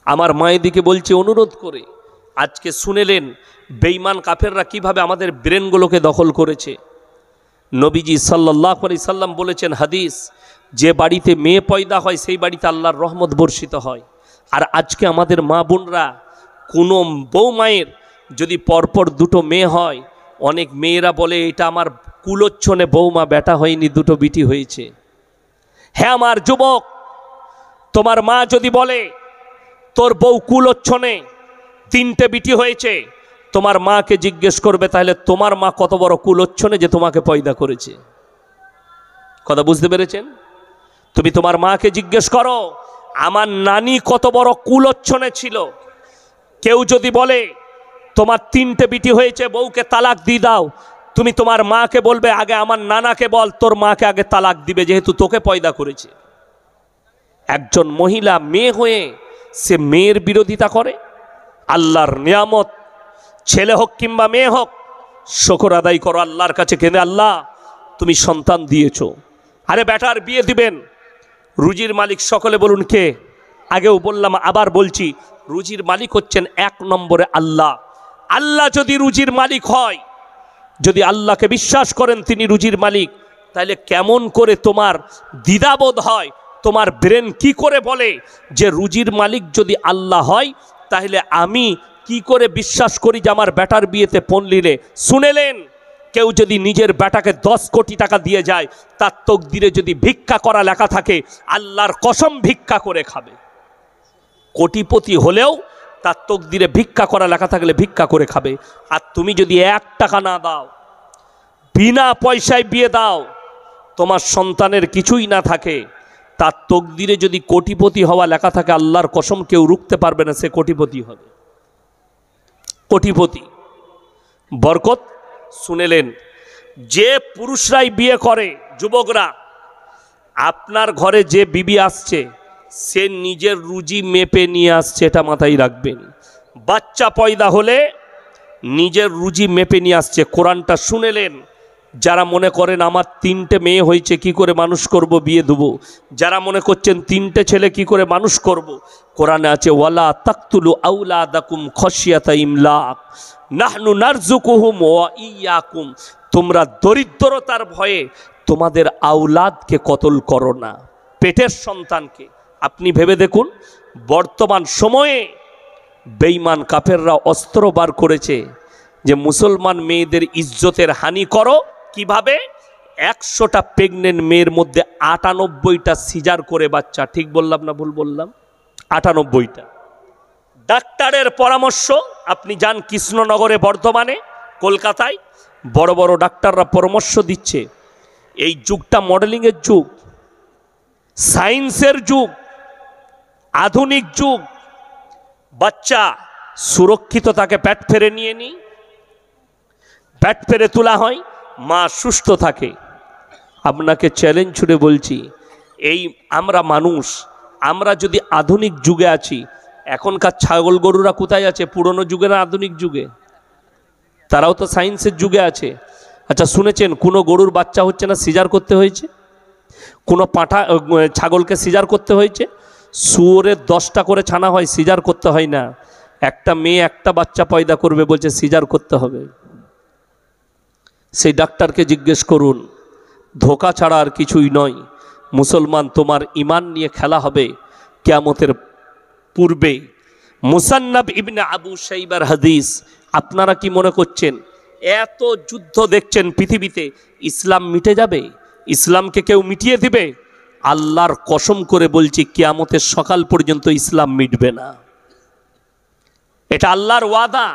আমার মায়েদিকে বলছে অনুরোধ করে, আজকে শুনেলেন বেঈমান কাফেররা কিভাবে আমাদের ব্রেনগুলোকে দখল করেছে। নবীজি সাল্লাল্লাহু আলাইহি সাল্লাম বলেছেন হাদিস, যে বাড়িতে মেয়ে পয়দা হয় সেই বাড়িতে আল্লাহর রহমত বর্ষিত হয়। আর আজকে আমাদের মা বোনরা, কোনো বউ মায়ের যদি পরপর দুটো মেয়ে হয়, অনেক মেয়েরা বলে এটা আমার কুলোচ্ছনে বৌমা বেটা হয়নি, দুটো বিটি হয়েছে। হ্যাঁ আমার যুবক, তোমার মা যদি বলে তোর বউ কুলোচ্ছনে তিনটে বিটি হয়েছে, তোমার মাকে জিজ্ঞেস করবে তাহলে তোমার মা কত বড় কুলোচ্ছনে যে তোমাকে পয়দা করেছে। কথা বুঝতে পেরেছেন? তুমি তোমার মাকে জিজ্ঞেস করো আমার নানি কত বড় কুলোচ্ছনে ছিল। কেউ যদি বলে তোমার তিনটে বিটি হয়েছে, বউকে তালাক দিয়ে দাও, তুমি তোমার মাকে বলবে আগে আমার নানাকে বল, তোর মাকে আগে তালাক দিবে, যেহেতু তোকে পয়দা করেছে। একজন মহিলা মেয়ে হয়ে সে মেয়ের বিরোধিতা করে। আল্লাহর নিয়ামত, ছেলে হোক কিংবা মেয়ে হোক, শুকর আদায় করো আল্লাহর কাছে, কেঁদে আল্লাহ তুমি সন্তান দিয়েছো। আরে বেটার বিয়ে দিবেন, রুজির মালিক সকলে বলুন কে? আগেও বললাম আবার বলছি, রুজির মালিক হচ্ছেন এক নম্বরে আল্লাহ। আল্লাহ যদি রুজির মালিক হয়, যদি আল্লাহকে বিশ্বাস করেন তিনি রুজির মালিক, তাহলে কেমন করে তোমার দ্বিধাবোধ হয়, তোমার ব্রেন কি করে বলে যে রুজির মালিক যদি আল্লাহ হয়, তাহলে আমি কি করে বিশ্বাস করি যে আমার বেটার বিয়েতে পণলিলে? শুনেলেন, কেউ যদি নিজের বেটাকে 10 কোটি টাকা দিয়ে যায়, তার তকদিরে যদি ভিক্ষা করা লেখা থাকে, আল্লাহর কসম ভিক্ষা করে খাবে। কোটিপতি হলেও তার তকদিরে ভিক্ষা করা লেখা থাকলে ভিক্ষা করে খাবে। আর তুমি যদি 1 টাকা না দাও, বিনা পয়সায় বিয়ে দাও, তোমার সন্তানের কিছুই না থাকে, তার তকদিরে যদি কোটিপতি হওয়া লেখা থাকে, আল্লাহর কসম কেউ রুখতে পারবে না, সে কোটিপতি হবে। কোটিপতি বরকত। শুনেলেন, যে পুরুষরাই বিয়ে করে, যুবকরা, আপনার ঘরে যে বিবি আসছে সে নিজের রুজি মেপে নিয়ে আসছে, এটা মাথায় রাখবেন। বাচ্চা পয়দা হলে নিজের রুজি মেপে নিয়ে আসছে। কোরআনটা শুনেলেন, যারা মনে করেন আমার 3টে মেয়ে হয়েছে কি করে মানুষ করব, বিয়ে দেবো, যারা মনে করছেন 3টে ছেলে কি করে মানুষ করব, কোরআনে আছে ওয়ালা তাকতুলু আওলাদাকুম খশিয়াতা ইমলাক নাহনু নারযুকুহুম ওয়া ইয়াকুম, তোমরা দরিদ্রতার ভয়ে তোমাদের আওলাদকে কতল করো না, পেটের সন্তানকে। আপনি ভেবে দেখুন, বর্তমান সময়ে বেঈমান কাফেররা অস্ত্র বার করেছে যে মুসলমান মেয়েদের ইজ্জতের হানি করো। কিভাবে? 100টা প্রেগনেন্ট মেয়ের মধ্যে 98টা সিজার করে বাচ্চা। ঠিক বললাম না ভুল বললাম? 98টা। ডাক্তারের পরামর্শ, আপনি যান কৃষ্ণনগরে, বর্ধমানে, কলকাতায়, বড় বড় ডাক্তাররা পরামর্শ দিচ্ছে, এই যুগটা মডেলিংয়ের যুগ, সায়েন্সের যুগ, আধুনিক যুগ। বাচ্চা সুরক্ষিত তাকে পেট ফেরে নিয়ে নিই, পেট ফেরে তোলা হয়, মা সুস্থ থাকে। আপনাকে চ্যালেঞ্জ ছুড়ে বলছি, এই আমরা মানুষ, আমরা যদি আধুনিক যুগে আছি, এখনকার ছাগল গরুরা কোথায় আছে? পুরনো যুগে না আধুনিক যুগে? তারাও তো সায়েন্সের যুগে আছে। আচ্ছা শুনেছেন কোনো গরুর বাচ্চা হচ্ছে না, সিজার করতে হয়েছে? কোনো পাঁঠা ছাগলকে সিজার করতে হয়েছে? শুয়োরের 10টা করে ছানা হয়, সিজার করতে হয় না। একটা মেয়ে একটা বাচ্চা পয়দা করবে, বলছে সিজার করতে হবে। সেই ডাক্তারকে জিজ্ঞেস করুন, ধোঁকা ছাড়া আর কিছুই নয়। মুসলমান, তোমার ইমান নিয়ে খেলা হবে কিয়ামতের পূর্বে। মুসান্নাব ইবনে আবু শাইবার হাদিস। আপনারা কি মনে করছেন এত যুদ্ধ দেখছেন পৃথিবীতে, ইসলাম মিটে যাবে? ইসলামকে কেউ মিটিয়ে দিবে? আল্লাহর কসম করে বলছি, কিয়ামতের সকাল পর্যন্ত ইসলাম মিটবে না। এটা আল্লাহর ওয়াদা।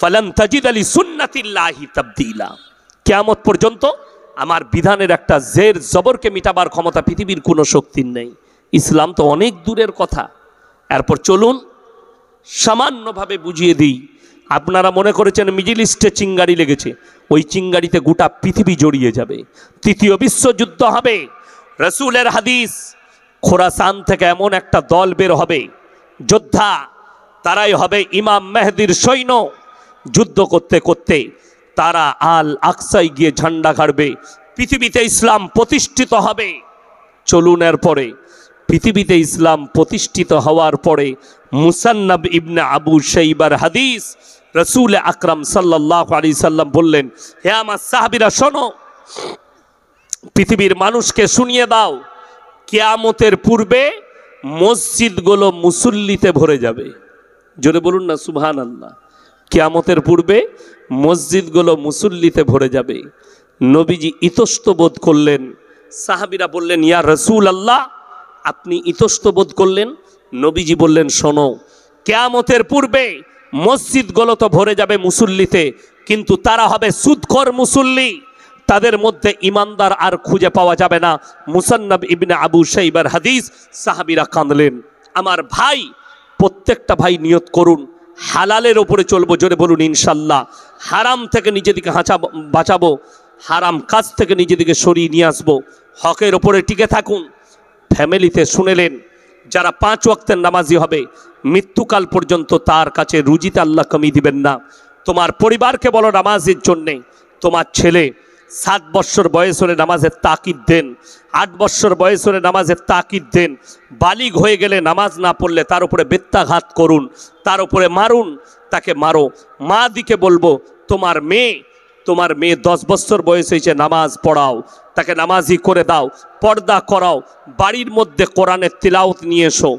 ফালান তাজিদ লি সুন্নাতিল্লাহি তাবদীলা। কিয়ামত পর্যন্ত আমার বিধানের একটা জের জবরকে মিটাবার ক্ষমতা পৃথিবীর কোনো শক্তির নেই। ইসলাম তো অনেক দূরের কথা। এরপর চলুন সামান্যভাবে বুঝিয়ে দিই। আপনারা মনে করেছেন মিডল ইস্টে চিঙ্গারি লেগেছে, ওই চিঙ্গারিতে গোটা পৃথিবী জড়িয়ে যাবে। তৃতীয় বিশ্বযুদ্ধ হবে। রাসূলের হাদিস, খোরাসান থেকে এমন একটা দল বের হবে, যোদ্ধা, তারাই হবে ইমাম মেহেদির সৈন্য। যুদ্ধ করতে করতে তারা আল আকসায় গিয়ে ঝান্ডা গাড়বে, পৃথিবীতে ইসলাম প্রতিষ্ঠিত হবে। চলুন এরপরে পৃথিবীতে ইসলাম প্রতিষ্ঠিত হওয়ার পরে মুসান্নাব ইবনে আবু শাইবার হাদিস, রসুল আকরাম সাল্লাল্লাহু আলাইহি সাল্লাম বললেন, হে আমার সাহাবীরা শোনো, পৃথিবীর মানুষকে শুনিয়ে দাও, কিয়ামতের পূর্বে মসজিদগুলো মুসল্লিতে ভরে যাবে। জোরে বলুন না সুবহানাল্লাহ। কিয়ামতের পূর্বে মসজিদগুলো মুসল্লিতে ভরে যাবে। নবীজি ইতস্ত বোধ করলেন। সাহাবীরা বললেন, ইয়া রাসূল আল্লাহ, আপনি ইতস্ত বোধ করলেন? নবীজি বললেন, শোনো, কিয়ামতের পূর্বে মসজিদগুলো তো ভরে যাবে মুসল্লিতে, কিন্তু তারা হবে সুদখোর মুসল্লি, তাদের মধ্যে ইমানদার আর খুঁজে পাওয়া যাবে না। মুসান্নাব ইবনে আবু শাইবার হাদিস। সাহাবীরা কাঁদলেন। আমার ভাই, প্রত্যেকটা ভাই নিয়ত করুন, হালালের ওপরে চলবো। জোরে বলুন ইনশাল্লাহ। হারাম থেকে নিজেদিকে বাঁচাবো, হারাম কাজ থেকে নিজেদিকে সরিয়ে নিয়ে আসবো, হকের ওপরে টিকে থাকুন। ফ্যামিলিতে শুনেলেন, যারা 5 ওয়াক্তের নামাজি হবে, মৃত্যুকাল পর্যন্ত তার কাছে রুজিতে আল্লাহ কমি দিবেন না। তোমার পরিবারকে বলো নামাজের জন্যে। তোমার ছেলে 7 বৎসর বয়স হলে নামাজের তাকিদ দেন, 8 বৎসর বয়স হলে নামাজের তাকিদ দেন। বালিগ হয়ে গেলে নামাজ না পড়লে তার উপরে বেত্যাঘাত করুন, তার উপরে মারুন, তাকে মারো। মা দিকে বলবো, তোমার মেয়ে 10 বৎসর বয়স হয়েছে, নামাজ পড়াও, তাকে নামাজি করে দাও, পর্দা করাও, বাড়ির মধ্যে কোরআনের তিলাওয়াত নিয়ে এসো।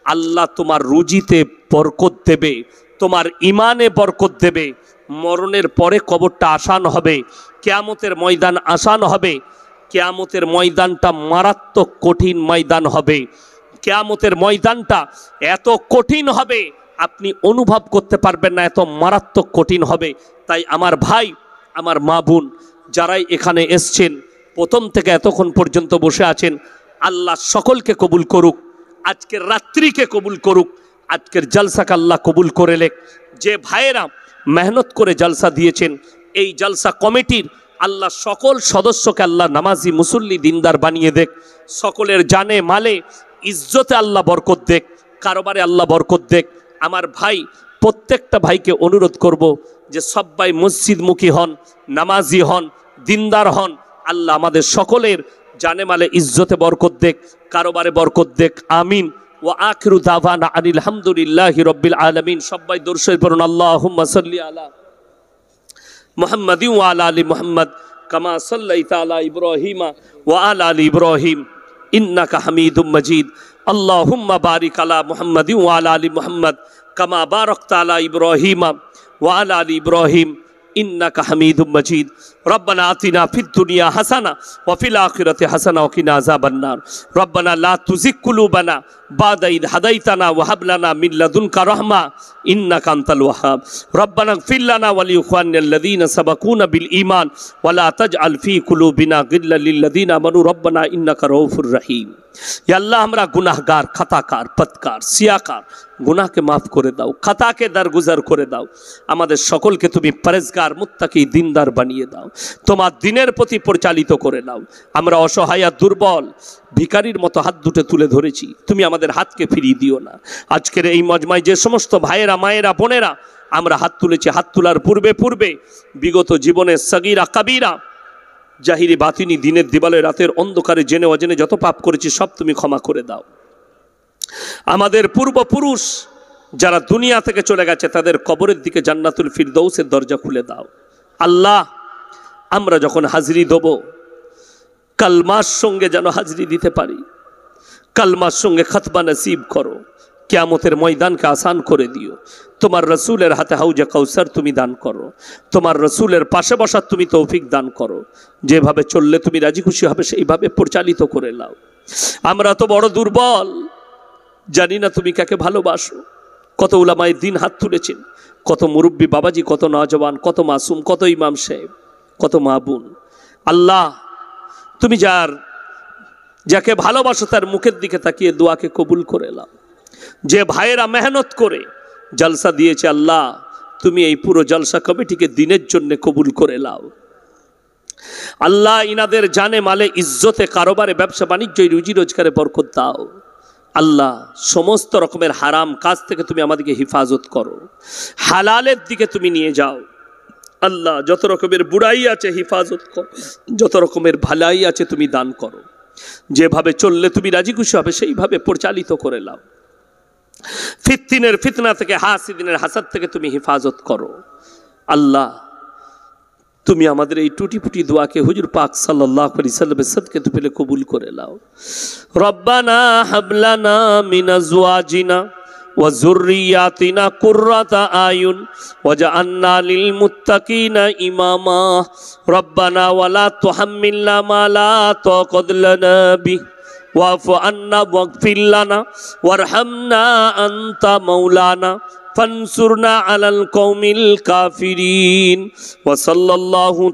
আল্লাহ তোমার রুজিতে বরকত দেবে, তোমার ইমানে বরকত দেবে। মরণের পরে কবরটা আসান হবে, কিয়ামতের ময়দান আসান হবে। কিয়ামতের ময়দানটা মারাত্মক কঠিন ময়দান হবে। কিয়ামতের ময়দানটা এত কঠিন হবে, আপনি অনুভব করতে পারবেন না, এত মারাত্মক কঠিন হবে। তাই আমার ভাই, আমার মা বোন, যারাই এখানে এসছেন, প্রথম থেকে এতক্ষণ পর্যন্ত বসে আছেন, আল্লাহ সকলকে কবুল করুক, আজকের রাত্রিকে কবুল করুক, আজকের জলসাকে আল্লাহ কবুল করে লেক। যে ভাইয়েরা মেহনত করে জলসা দিয়েছেন, এই জলসা কমিটির আল্লাহ সকল সদস্যকে আল্লাহ নামাজি মুসল্লি দিনদার বানিয়ে দেখ। সকলের জানে মালে ইজ্জতে আল্লাহ বরকত দেখ, কারোবারে আল্লাহ বরকত দেখ। আমার ভাই, প্রত্যেকটা ভাইকে অনুরোধ করব যে সবাই মসজিদমুখী হন, নামাজি হন, দিনদার হন। আল্লাহ আমাদের সকলের জানে মালে ইজ্জতে বরকত দেখ, কারোবারে বরকত দেখ। আমিন। ওয়া আখিরু দাওয়ানা আনিল হামদুলিল্লাহি রাব্বিল আলামিন। সবাই দরুদ শরীফ পড়ুন। আল্লাহুম্মা সাল্লি আলা মুহাম্মাদিন ওয়া আলা আলি মুহাম্মদ কামা সাল্লাইতা আলা ইব্রাহিম ওয়া আলা আলি ইব্রাহিম ইন্নাকা হামিদুম মাজিদ। আল্লাহুম্মা বারিক আলা মুহাম্মাদিন ওয়া আলা আলি মুহাম্মদ কামা বারাকতা আলা ইব্রাহিম ওয়া আলা আলি ইব্রাহিম ইন্নাকা হামিদুম মাজিদ। রব্বানা আতিনা ফিদ দুনিয়া হাসানা ওয়া ফিল আখিরাতি হাসানা ওয়া কিনা আযাবান নার। রব্বানা লা তুযিগ কুলুবানা বাদা ইদ হাদাইতানা ওয়া হাব লানা মিন লাদুনকা রাহমা ইন্নাকা আনতাল ওয়াহ্হাব। রব্বানা ইগফির লানা ওয়া লিইখওয়ানিনাল্লাযীনা সাবাকুনা বিল ঈমান ওয়া লা তাজআল ফী কুলুবিনা গিল্লাল লিল্লাযীনা আমানু রব্বানা ইন্নাকা রাউফুর রহিম। ইয়া আল্লাহ, আমরা গুনাহগার, খাতাকার, পদকার, সিয়াকার, গুনাহকে মাফ করে দাও, খাতাকে দরগুজার করে দাও। আমাদের সকলকে তুমি পরেজগার, মুত্তাকি, দিনদার বানিয়ে দাও, তোমার দিনের প্রতি পরিচালিত করে নাও। আমরা অসহায় আর দুর্বল ভিখারির মতো হাত দুটো তুলে ধরেছি, তুমি আমাদের হাতকে ফিরিয়ে দিও না। আজকের এই মজমায় যে সমস্ত ভাইয়েরা, মায়েরা, বোনেরা আমরা হাত তুলেছি, হাত তোলার পূর্বে পূর্বে বিগত জীবনের সগীরা কাবীরা, জাহিরি বাতিনি, দিনের দিবালে, রাতের অন্ধকারে জেনে অজেনে যত পাপ করেছি সব তুমি ক্ষমা করে দাও। আমাদের পূর্বপুরুষ যারা দুনিয়া থেকে চলে গেছে, তাদের কবরের দিকে জান্নাতুল ফিরদৌসের দরজা খুলে দাও। আল্লাহ, আমরা যখন হাজরি দেব, কালমার সঙ্গে যেন হাজরি দিতে পারি, কালমার সঙ্গে খাতবা নসিব করো। কিয়ামতের ময়দানকে আসান করে দিও। তোমার রসুলের হাতে হাউজে কাউসার তুমি দান করো, তোমার রসুলের পাশে বসার তুমি তৌফিক দান করো। যেভাবে চললে তুমি রাজি খুশি হবে সেইভাবে পরিচালিত করে নাও। আমরা তো বড় দুর্বল, জানি না তুমি কাকে ভালোবাসো। কত উলামায়ে দ্বীন হাত তুলেছেন, কত মুরব্বী বাবাজি, কত নওজওয়ান, কত মাসুম, কত ইমাম সাহেব, কত মা বোন। আল্লাহ, তুমি যাকে ভালোবাসো তার মুখের দিকে তাকিয়ে দোয়াকে কবুল করে নাও। যে ভাইয়েরা মেহনত করে জলসা দিয়েছে, আল্লাহ তুমি এই পুরো জলসা কমিটিকে দিনের জন্য কবুল করে নাও। আল্লাহ, ইনাদের জানে মালে, ইজ্জতে, কারোবারে, ব্যবসা বাণিজ্য, রুজি রোজগারে বরকত দাও। আল্লাহ, সমস্ত রকমের হারাম কাজ থেকে তুমি আমাদেরকে হেফাজত করো, হালালের দিকে তুমি নিয়ে যাও। আল্লাহ, যত রকমের বুড়াই আছে হেফাজত করো, যত রকমের ভালাই আছে তুমি দান করো। যেভাবে চললে তুমি রাজি খুশি হবে সেইভাবে পরিচালিত করে নাও। ফিতনার ফিতনা থেকে, হাসিদিনের হাসাদ থেকে তুমি হেফাজত করো। আল্লাহ তুমি আমাদের এই টুটি ফুটি দোয়াকে হুজুর পাক সাল্লাল্লাহু আলাইহি সাল্লামের সাদকে তুমি কবুল করে নাও। রব্বানা হাবলানা মিন আজওয়াজিনা ওয়া যুররিয়াতিনা কুররাতা আয়ুন ওয়াজআলনা লিল মুত্তাকিনা ইমামা। রব্বানা ওয়ালা তুহাম্মিলনা মা লা তাকাত লানা বিহি ওয়াফু আন্না ওয়াগফির লানা ওয়ারহামনা আনতা মাওলানা ফানসুরনা আলাল কওমিল কাফিরিন। ওয়া সাল্লাল্লাহু